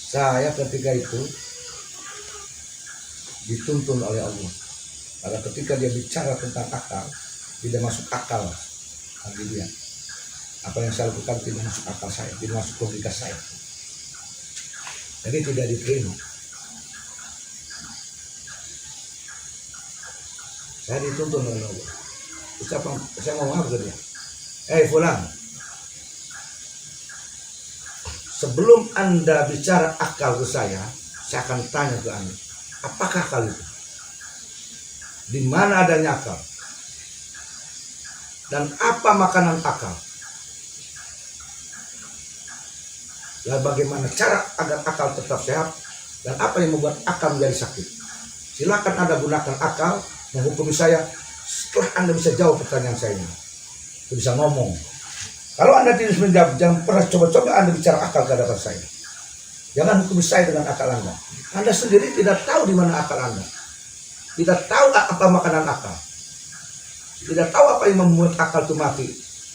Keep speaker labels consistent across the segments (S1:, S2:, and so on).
S1: Saya ketika itu dituntun oleh Allah. Karena ketika dia bicara tentang akal, tidak masuk akal bagi dia. Apa yang saya lakukan tidak masuk akal saya, tidak masuk logika saya. Jadi tidak diterima. Saya dituntun oleh Allah. Saya ngomong apa ke dia? Fulan, sebelum Anda bicara akal ke saya akan tanya ke Anda, apakah akal itu? Di mana adanya akal? Dan apa makanan akal? Dan bagaimana cara agar akal tetap sehat? Dan apa yang membuat akal menjadi sakit? Silakan Anda gunakan akal menghukumi saya setelah Anda bisa jawab pertanyaan saya ini. Bisa ngomong. Kalau Anda tidak bisa menjawab, jangan pernah coba-coba Anda bicara akal ke hadapan saya. Jangan hukumi saya dengan akal Anda. Anda sendiri tidak tahu di mana akal Anda. Tidak tahu apa makanan akal. Tidak tahu apa yang membuat akal itu mati.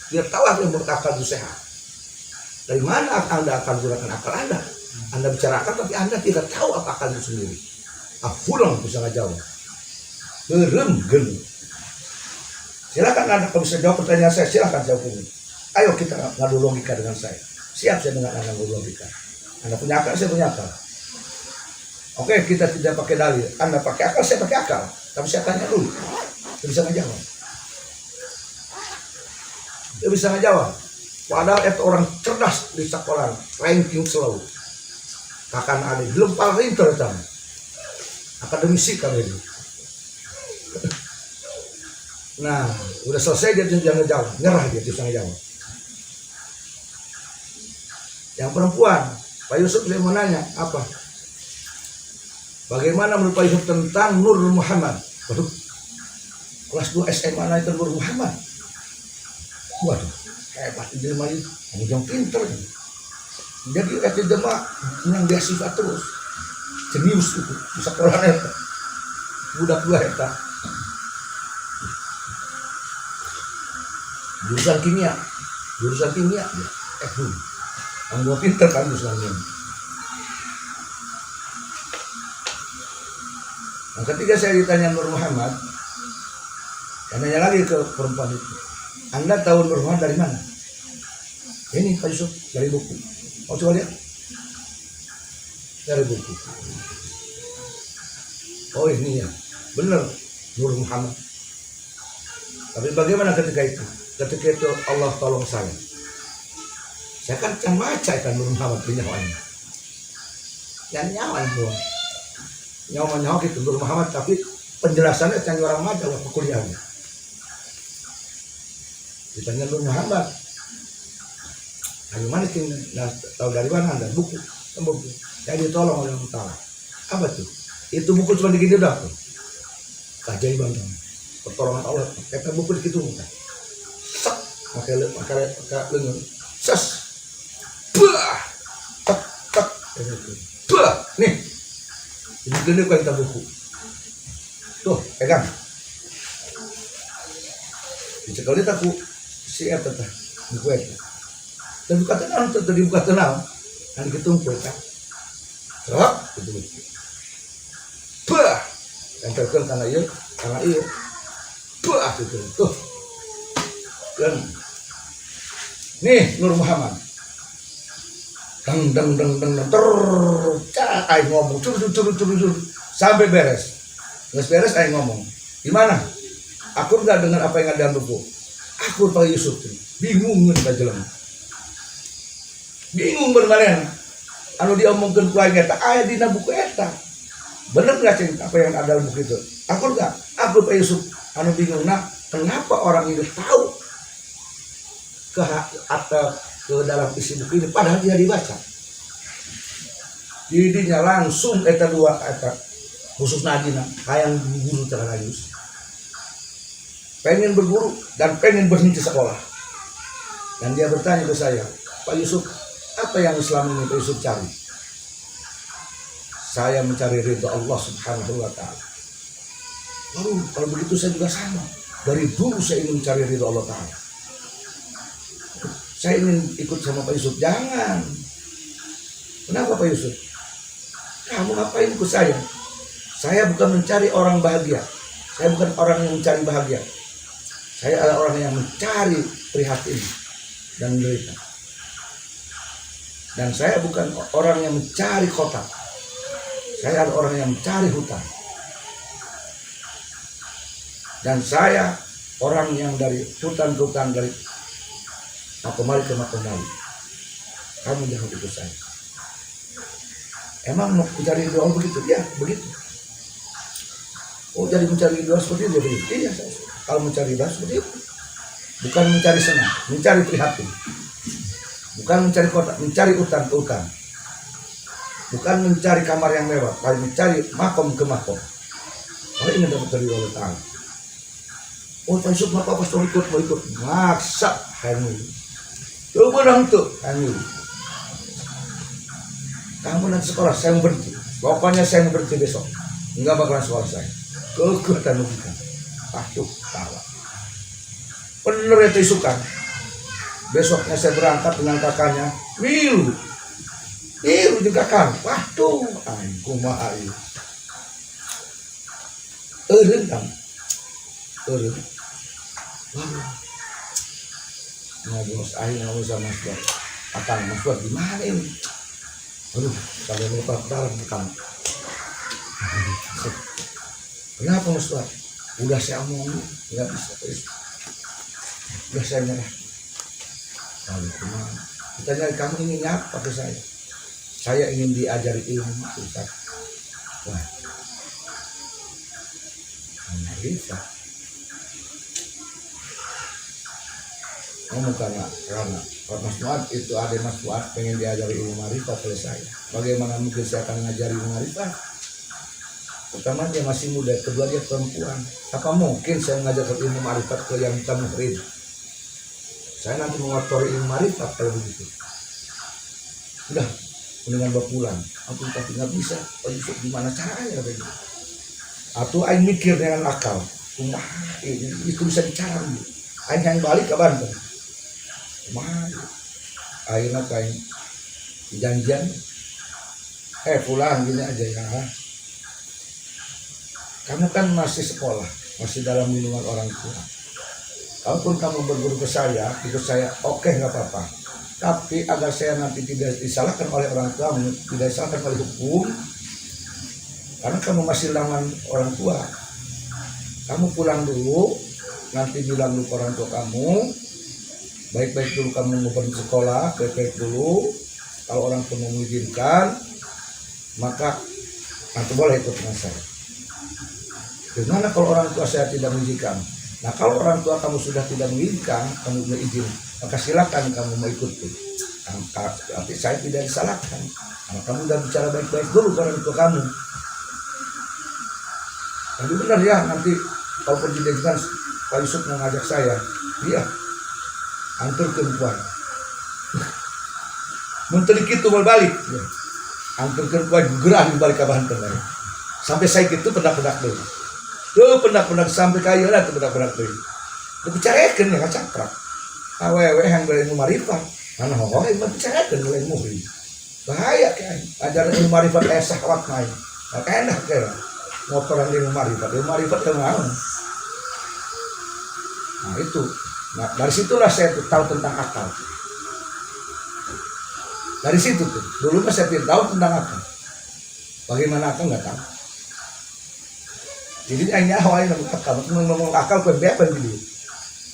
S1: Tidak tahu apa yang membuat akal itu sehat. Dari mana Anda akan gunakan akal Anda? Anda bicara akal tapi Anda tidak tahu apa akal itu sendiri. Pulang bisa nggak jawab. Gerem. Silakan Anda kalau bisa jawab pertanyaan saya, silakan jawab ini. Ayo kita ngadu logika dengan saya. Siap saya dengan Anda ngadu logika. Anda punya akal, saya punya akal. Oke, kita tidak pakai dalil. Anda pakai akal, saya pakai akal. Tapi saya tanya dulu. Dia bisa nggak jawab? Dia bisa nggak jawab? Padahal itu orang cerdas di sekolah, ranking selalu. Kakak adik, belum paling pintar akademisi kali ini. Nah, udah selesai dia jangan jawab, nyerah dia jangan jawab. Yang perempuan, Pak Yusuf saya mau nanya apa? Bagaimana menurut Pak Yusuf tentang Nur Muhammad? Waduh, kelas 2 SMA itu Nur Muhammad. Waduh, hebat dia mah itu, yang pinter. Jadi itu jemaah yang dia sifat terus, jenius itu, bisa keluar budak dua eta. Jurusan kimia ya. Yang gua pinter kan jurusan ini. Nah, ketika saya ditanya Nur Muhammad, tanya lagi ke perempuan itu, Anda tahu Nur Muhammad dari mana? Ini Pak Yusuf, dari buku. Oh coba lihat, dari buku. Oh ini ya, benar Nur Muhammad. Tapi bagaimana ketika itu? Ketika itu Allah tolong saya. Saya kan baca kan Nur Muhammad nyawanya. Yang nyawa itu. Nyawa gitu Nur Muhammad, tapi penjelasannya canggih orang mata waktu kuliahnya. Ditanya Nur Muhammad. Bagaimana sih? Nah, tahu dari mana Anda? Buku. Saya ditolong oleh Allah Ta'ala. Apa tuh? Itu buku cuma digini udah tuh. Keajaiban dong. Pertolongan Allah. Kata buku dikitu bukan. Sak. Pakai lengan. Ses. Bah. Tak. Bah. Nih. Ini gini kau kita buku. Tuh, pegang. Dicekal dia aku siap tetap buku itu. Dan buka tenang, tadi buka tenang. Nanti ketumpul kan. Terus, gitu. Bah. Yang terkenal karena iya. Bah, gitu. Tuh. Dan nih Nur Muhammad. Deng aing ngomong cur sampai beres. Beres aing ngomong. Gimana? Aku enggak dengar apa yang ada dalam buku. Aku Pak Yusuf bingung ngeun jelema. Bingung bermana. Anu diomongkeun ku aing eta aya dina buku eta. Bener enggak cing apa yang ada dalam buku itu? Aku enggak. Aku Pak Yusuf anu bingung kenapa orang ini tahu ke dalam isi buku ini padahal dia dibaca. Didinya langsung eta dua eta khusus nadina hayang guru terus. Pengen berguru dan pengen berhenti sekolah. Dan dia bertanya ke saya, Pak Yusuf, apa yang Islam ini Pak Yusuf cari? Saya mencari ridho Allah Subhanahu wa Ta'ala. Lalu kalau begitu saya juga sama. Dari dulu saya ingin mencari ridho Allah Ta'ala. Saya ingin ikut sama Pak Yusuf. Jangan. Kenapa Pak Yusuf? Kamu ngapain ikut saya? Saya bukan mencari orang bahagia. Saya bukan orang yang mencari bahagia. Saya adalah orang yang mencari prihatin dan menderita. Dan saya bukan orang yang mencari kota. Saya adalah orang yang mencari hutan. Dan saya orang yang dari hutan ke hutan, dari makomali ke makomali. Kamu jangan ikut saya. Emang mau mencari doa begitu? Ya, begitu. Oh, jadi mencari doa seperti itu? Begitu. Iya, kalau mencari doa seperti itu. Bukan mencari senang, mencari prihatin. Bukan mencari kota, mencari hutan ke hutan. Bukan mencari kamar yang mewah, tapi mencari makom ke makom. Kalau ini dapat dari Allah Ta'ala. Oh, Pak Yusuf, apa pastor ikut, mau ikut. Maksa, hanyut. Coba dong tuh, hanyut. Kamu nanti sekolah, saya mau berhenti. Pokoknya saya mau berhenti besok. Enggak bakalan sekolah saya. Kekuatan logika. Aduh, tawa. Bener itu isukan. Besoknya saya berangkat dengan kakaknya. Milu juga kan. Waduh, aku mah ayo. Rendang. Wah. Nah, bos ayo ngomong sama Mas Buat. Akang, Mas Buat gimana ini? Aduh, sampai lupa dalam akang. Kenapa Mas Buat? Udah saya omongin, nggak bisa. Udah saya nyerah. Lalu kemana? Kita nyari, kamu ingin apa ke saya? Saya ingin diajari ilmu, Ustaz. Wah, hanya bisa. Ngomong karena Mas Fuad itu ada Mas Fuad pengen diajari ilmu marifat oleh saya. Bagaimana mungkin saya akan mengajari ilmu marifat? Pertama dia masih muda, kedua dia perempuan. Apa mungkin saya mengajarkan ilmu marifat ke yang bukan muhrim? Saya nanti mengotori ilmu marifat kalau begitu. Udah, mendingan bawa pulang. Aku tapi nggak bisa. Pak Yusuf gimana caranya begitu? Atau aing mikir dengan akal. Itu bisa bicara gitu. Aing yang balik ke Banten. Akhirnya kayak janjian pulang gini aja ya. Kamu kan masih sekolah, masih dalam lindungan orang tua. Kalaupun kamu berguru ke saya, ikut saya, oke, nggak apa-apa. Tapi agar saya nanti tidak disalahkan oleh orang tua, tidak disalahkan oleh hukum, karena kamu masih lawan orang tua. Kamu pulang dulu, nanti bilang dulu ke orang tua kamu, baik-baik dulu kamu mau pergi sekolah, baik-baik dulu. Kalau orang tua mengizinkan, maka nanti boleh ikut dengan saya. Gimana kalau orang tua saya tidak mengizinkan? Nah, kalau orang tua kamu sudah tidak mengizinkan, kamu berizin, maka silakan kamu mau ikuti. Tapi saya tidak disalahkan. Karena kamu sudah bicara baik-baik dulu ke orang tua kamu. Tapi benar ya, nanti kalau pergi dengan Pak Yusuf mengajak saya, iya, antar ke Puan. Menteri gitu balik, ya. Antar ke Puan, gerah balik ke Banten. Sampai saya gitu pendak-pendak dulu. Tuh pendak-pendak sampai kaya lah tuh pendak-pendak dulu. Dibicarakan ya ngacakrak. Awewe yang berilmu marifat, mana hoho yang dibicarakan oleh muhrim. Bahaya kan, ajaran ilmu marifat sahwat main. Maka enak kan, motoran ilmu marifat yang mau. Nah itu, nah dari situlah saya tahu tentang akal. Dari situ tuh, dulu saya tidak tahu tentang akal. Bagaimana akal nggak tahu. Jadi hanya awalnya ngomong akal apa gitu.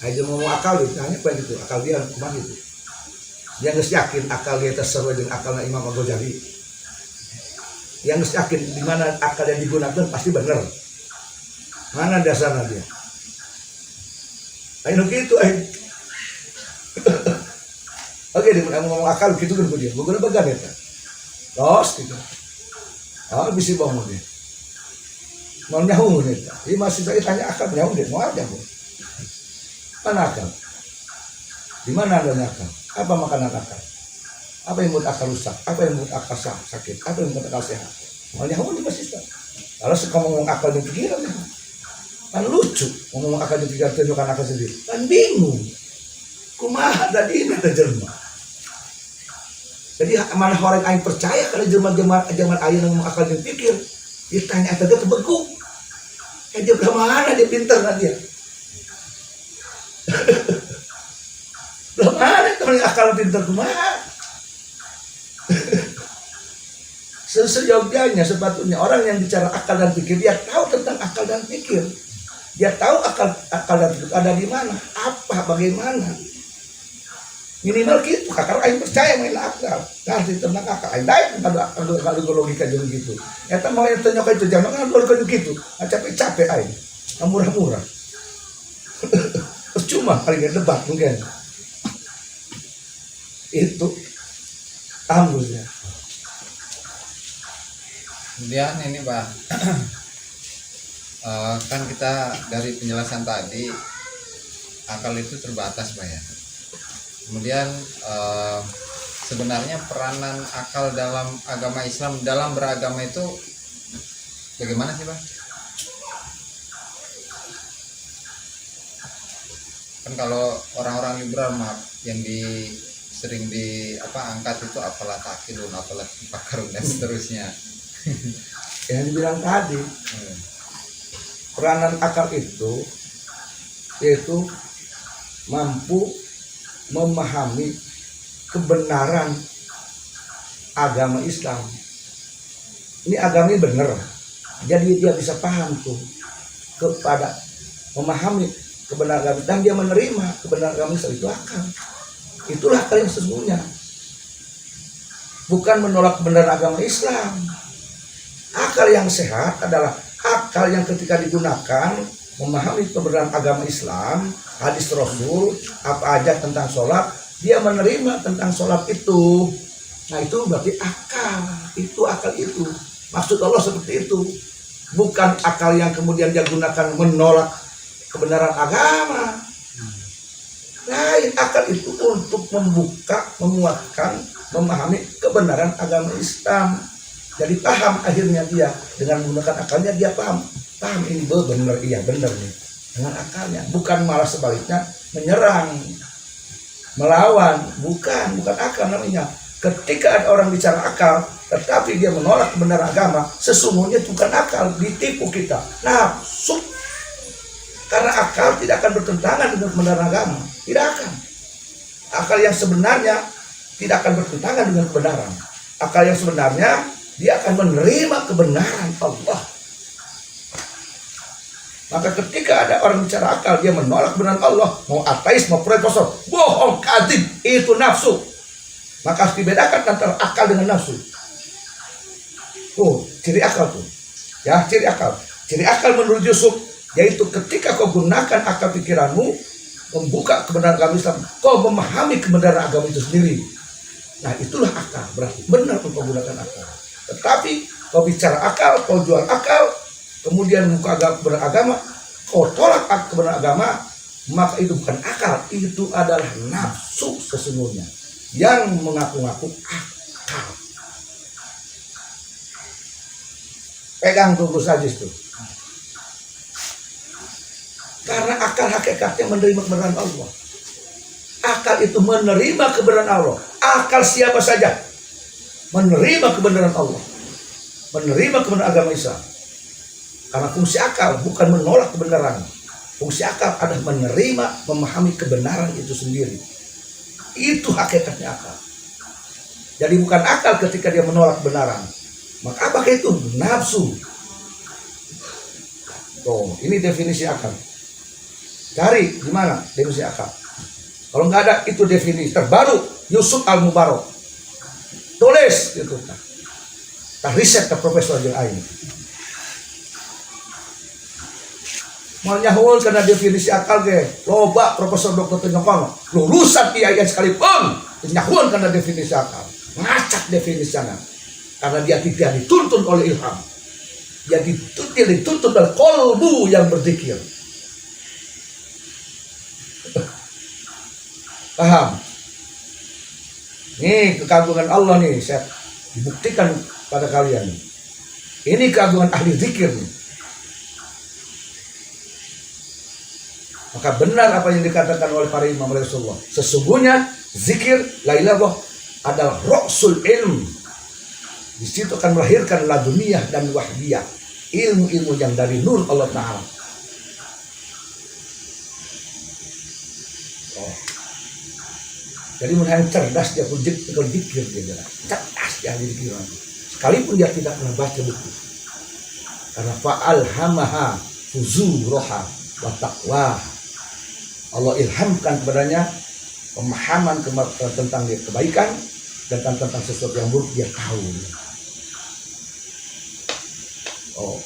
S1: Aja ngomong akal itu hanya apa gitu. Akal dia cuma gitu. Dia nggak yakin akal dia tersesuai dengan akalnya Imam Al-Ghazali. Yang nggak yakin di mana akal yang digunakan pasti benar. Mana dasarnya dia? Ayo gitu ayo. Oke, dia ngomong akal gitu kan dia. Gue guna bagan ya. Terus gitu. Oh, bisa bangun dia. Mau nyahu nih, ini masih saya tanya akal nyahu deh, mau aja bu. Mana akal? Di mana ada akal? Apa makanan akal? Apa yang membuat akal rusak? Apa yang membuat akal sakit? Apa yang membuat akal sehat? Mau nyahu nih masih tak. Kalau suka ngomong akal dan pikiran, kan lucu. Ngomong akal dan pikiran tunjukkan akal sendiri, kan bingung. Kumaha tadi ini terjemah. Jadi mana orang yang percaya kalau zaman ayah yang akal dan pikir, ditanya ada kebegu. Dia udah mana dia pintar kan dia. Udah mana teman akal pintar kemana? Seyogyanya sepatutnya orang yang bicara akal dan pikir, dia tahu tentang akal dan pikir. Dia tahu akal dan pikir ada di mana, apa, bagaimana. Minimal gitu, kakak aing percaya main akal, ngerti tentang akal. Aing daik ada logika jeung gitu. Eta mau tanya ka itu jangan kan logika gitu. Capek-capek aing, murah-murah. Cuma paling debat mungkin. Itu tambusnya.
S2: Kemudian ini Pak, kan kita dari penjelasan tadi akal itu terbatas Pak ya. Kemudian sebenarnya peranan akal dalam agama Islam dalam beragama itu bagaimana sih Pak? Kan kalau orang-orang liberal yang sering angkat itu apalah takilun, apalah pakarun dan seterusnya.
S1: Yang dibilang tadi, peranan akal itu yaitu mampu memahami kebenaran agama Islam. Ini agamanya benar, jadi dia bisa paham tuh kepada memahami kebenaran agama dan dia menerima kebenaran agama Islam. Itu akal. Itulah akal yang sesungguhnya, bukan menolak kebenaran agama Islam. Akal yang sehat adalah akal yang ketika digunakan memahami kebenaran agama Islam, hadis Rasul, apa aja tentang sholat, dia menerima tentang sholat itu. Nah itu berarti akal, itu akal itu. Maksud Allah seperti itu. Bukan akal yang kemudian dia gunakan menolak kebenaran agama. Lain, akal itu untuk membuka, menguatkan, memahami kebenaran agama Islam. Jadi paham akhirnya dia dengan menggunakan akalnya, dia paham ini benar, iya benar nih dengan akalnya, bukan malah sebaliknya menyerang, melawan, bukan akal namanya. Ketika ada orang bicara akal tetapi dia menolak kebenaran agama, sesungguhnya bukan akal, ditipu kita, nafsu. Karena akal tidak akan bertentangan dengan kebenaran agama, tidak akan. Akal yang sebenarnya tidak akan bertentangan dengan kebenaran. Akal yang sebenarnya dia akan menerima kebenaran Allah. Maka ketika ada orang bicara akal, dia menolak kebenaran Allah, mau ateis, mau profesor, bohong, kadzib, itu nafsu. Maka harus dibedakan antara akal dengan nafsu. Tuh, ciri akal tuh. Ya, ciri akal. Ciri akal menurut Yusuf, yaitu ketika kau gunakan akal pikiranmu, membuka kebenaran agama Islam, kau memahami kebenaran agama itu sendiri. Nah, itulah akal, berarti benar kau gunakan akal. Tetapi kau bicara akal, kau jual akal, kemudian muka beragama, kau tolak kebenaran agama, maka itu bukan akal, itu adalah nafsu sesungguhnya yang mengaku-ngaku akal. Pegang tunggu saja itu. Karena akal hakikatnya menerima kebenaran Allah. Akal itu menerima kebenaran Allah. Akal siapa saja menerima kebenaran Allah, menerima kebenaran agama Islam. Karena fungsi akal bukan menolak kebenaran. Fungsi akal adalah menerima, memahami kebenaran itu sendiri. Itu hakikatnya akal. Jadi bukan akal ketika dia menolak kebenaran. Maka apakah itu? Nafsu. Tuh, ini definisi akal. Cari di mana definisi akal. Kalau nggak ada, itu definisi terbaru Yusuf Al-Mubarak. Tulis gitu. Nah, riset ke profesor yang lain. Mau nyahul karena definisi akal ge. Loba profesor dokter nyokong. Lulusan IAIN sekalipun nyahul karena definisi akal. Ngacak definisinya. Karena dia tidak dituntun oleh ilham. Dia dituntun oleh kolbu yang berzikir. Paham? Nih keagungan Allah nih, saya dibuktikan pada kalian. Ini keagungan ahli zikir nih. Maka benar apa yang dikatakan oleh para imam Rasulullah. Sesungguhnya zikir la ilallah adalah roksul ilm. Di situ akan melahirkan laduniyah dan wahdiyah, ilmu-ilmu yang dari nur Allah Ta'ala. Jadi menurut cerdas dia pun dikir dia bilang. Cerdas dia dikir. Sekalipun dia tidak pernah baca buku. Karena fa'alhamaha fuzuraha wa taqwa. Allah ilhamkan kepadanya pemahaman tentang kebaikan dan tentang sesuatu yang buruk dia tahu. Oh,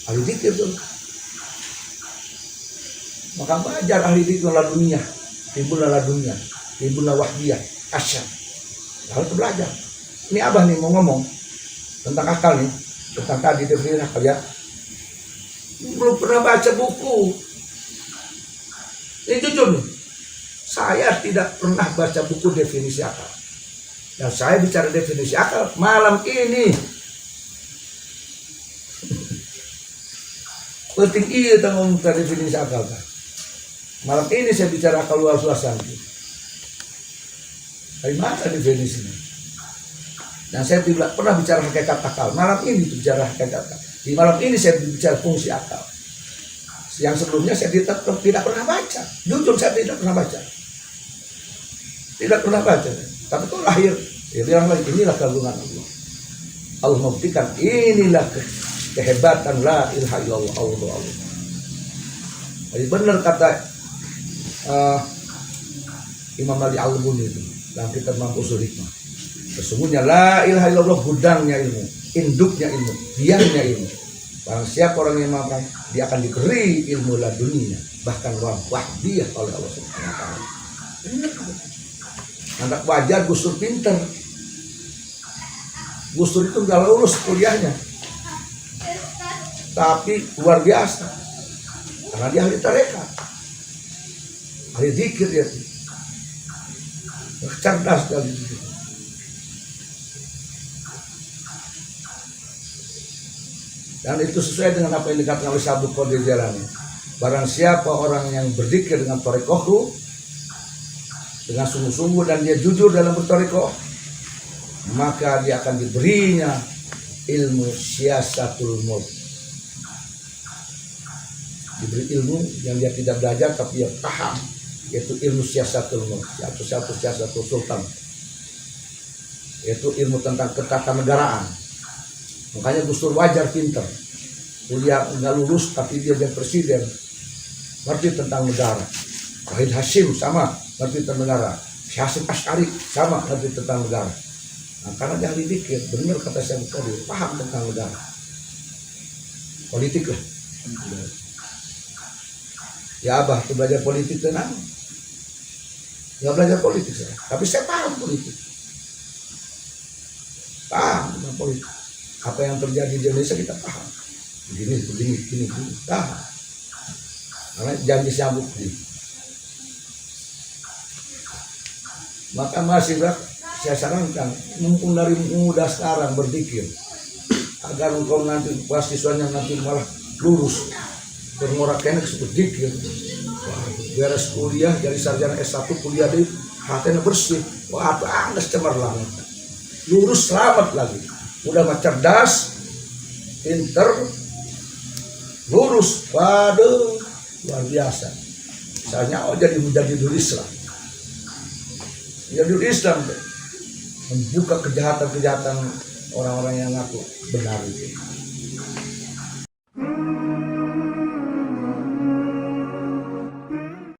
S1: ahli zikir tuh. Maka belajar ahli zikir ladunya, timbullah ladunya, timbullah wahdiyah, asyad. Lalu belajar. Ini abah nih mau ngomong tentang akal nih, tentang tadi definisi akal ya. Belum pernah baca buku. Ini jujur nih, saya tidak pernah baca buku definisi akal. Dan saya bicara definisi akal malam ini. Penting iya kita ngomong definisi akal kan. Malam ini saya bicara akal luar suasana. Dari mana definisinya? Dan saya tidak pernah bicara hakikat akal. Malam ini bicara hakikat akal. Di malam ini saya bicara fungsi akal. Yang sebelumnya saya tidak pernah baca. Jujur saya tidak pernah baca. Tidak pernah baca. Tapi kok lahir, dia bilang lagi, inilah keagungan Allah. Allah membuktikan inilah kehebatan la ilaha illallah Allah. Jadi benar kata Imam Ali Al-Buni itu dalam kitab Mampu Usul Hikmah. Sesungguhnya la ilaha illallah gudangnya ilmu, induknya ilmu, biangnya ilmu. Barang siapa orang yang makan, dia akan diberi ilmu laduninya, bahkan wahdiyah oleh Allah Subhanahu wa taala. Anak wajar Gus Dur pinter. Gus Dur itu nggak lulus kuliahnya, tapi luar biasa karena dia ahli tarekat, ahli zikir dia tuh. Cerdas sekali itu. Dan itu sesuai dengan apa yang dikatakan oleh Syabul Qadir Jailani. Barang siapa orang yang berzikir dengan thariqahku, dengan sungguh-sungguh dan dia jujur dalam berthariqah, maka dia akan diberinya ilmu siasatul maut. Diberi ilmu yang dia tidak belajar tapi dia paham, yaitu ilmu siasatul maut, yaitu siasatul sultan, yaitu ilmu tentang ketatanegaraan. Makanya Gus Dur wajar pinter, kuliah nggak lulus tapi dia jadi presiden, ngerti tentang negara. Wahid Hashim sama ngerti tentang negara, Hasyim Asy'ari sama ngerti tentang negara. Nah, karena dia ahli zikir, benar kata saya tadi, paham tentang negara, politik lah. Ya abah tuh belajar politik tenang, nggak belajar politik saya, tapi saya paham politik, paham tentang politik. Apa yang terjadi di Indonesia kita paham. Begini, paham. Karena janji Syabul Qadir. Maka masih saya sarankan, mumpung dari muda sekarang berzikir, agar engkau nanti mahasiswanya nanti malah lurus bermorakenek berzikir. Beres kuliah jadi sarjana S1 kuliah di hatinya bersih. Wah, apa anda cemerlang. Lurus selamat lagi. Udah mah cerdas, pinter, lurus, waduh, luar biasa. Misalnya jadi dulu Islam. Jadi Islam membuka kejahatan-kejahatan orang-orang yang ngaku benar itu.